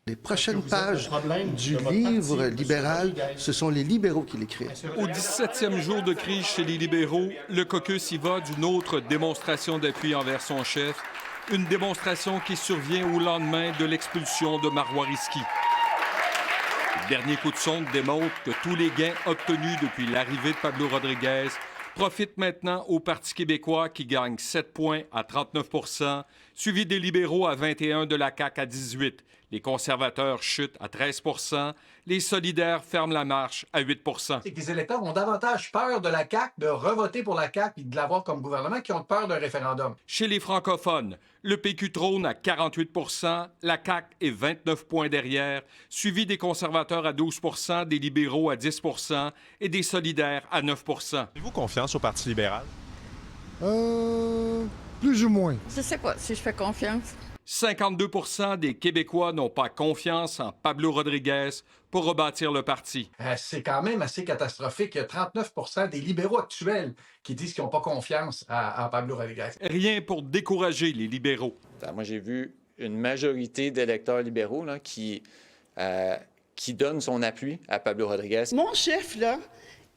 Les prochaines pages du livre libéral, ce sont les libéraux qui l'écrivent. Au 17e jour de crise chez les libéraux, le caucus y va d'une autre démonstration d'appui envers son chef, une démonstration qui survient au lendemain de l'expulsion de Marois Risky. Le dernier coup de sonde démontre que tous les gains obtenus depuis l'arrivée de Pablo Rodriguez profitent maintenant au Parti québécois qui gagne 7 points à 39 %, suivi des libéraux à 21 de la CAQ à 18. Les conservateurs chutent à 13 %. Les solidaires ferment la marche à 8 %. C'est que les électeurs ont davantage peur de la CAQ, de revoter pour la CAQ et de l'avoir comme gouvernement, qu'ils ont peur d'un référendum. Chez les francophones, le PQ trône à 48 %, la CAQ est 29 points derrière, suivi des conservateurs à 12 %, des libéraux à 10 % et des solidaires à 9 % Avez-vous confiance au Parti libéral? Plus ou moins. Je sais pas si je fais confiance. 52 % des Québécois n'ont pas confiance en Pablo Rodriguez pour rebâtir le parti. C'est quand même assez catastrophique. Il y a 39 % des libéraux actuels qui disent qu'ils n'ont pas confiance à Pablo Rodriguez. Rien pour décourager les libéraux. Moi, j'ai vu une majorité d'électeurs libéraux là, qui donnent son appui à Pablo Rodriguez. Mon chef, là,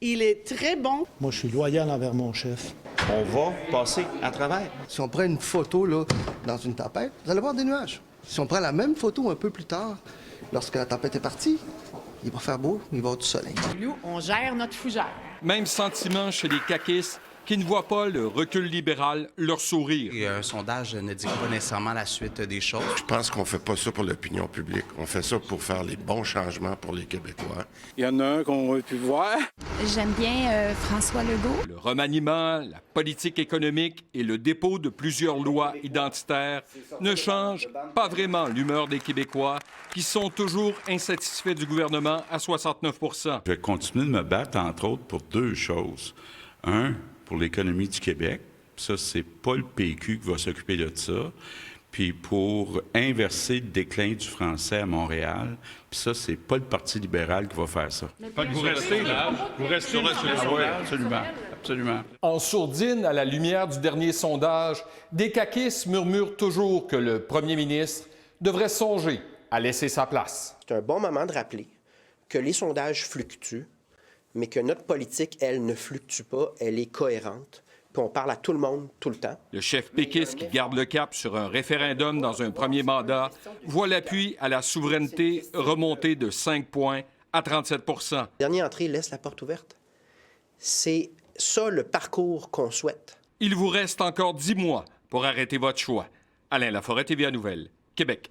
il est très bon. Moi, je suis loyal envers mon chef. On va passer à travers. Si on prend une photo là, dans une tempête, vous allez voir des nuages. Si on prend la même photo un peu plus tard, lorsque la tempête est partie, il va faire beau, il va y avoir du soleil. Nous, on gère notre fougère. Même sentiment chez les caquistes qui ne voient pas le recul libéral leur sourire. Et un sondage ne dit pas nécessairement la suite des choses. Je pense qu'on fait pas ça pour l'opinion publique. On fait ça pour faire les bons changements pour les Québécois. Il y en a un qu'on va plus voir. J'aime bien François Legault. Le remaniement, la politique économique et le dépôt de plusieurs lois identitaires ne changent pas vraiment l'humeur des Québécois qui sont toujours insatisfaits du gouvernement à 69 %. Je vais continuer de me battre, entre autres, pour deux choses. Un, pour l'économie du Québec. Ça, c'est pas le PQ qui va s'occuper de ça. Puis pour inverser le déclin du français à Montréal. Puis ça, c'est pas le Parti libéral qui va faire ça. Fait que vous restez là. Vous restez là. Oui, absolument. Absolument. En sourdine, à la lumière du dernier sondage, des caquistes murmurent toujours que le premier ministre devrait songer à laisser sa place. C'est un bon moment de rappeler que les sondages fluctuent, mais que notre politique, elle, ne fluctue pas, elle est cohérente, puis on parle à tout le monde, tout le temps. Le chef péquiste qui garde le cap sur un référendum dans un premier mandat voit l'appui à la souveraineté remonter de 5 points à 37 %. La dernière entrée laisse la porte ouverte. C'est ça le parcours qu'on souhaite. Il vous reste encore 10 mois pour arrêter votre choix. Alain Laforêt, TVA Nouvelles, Québec.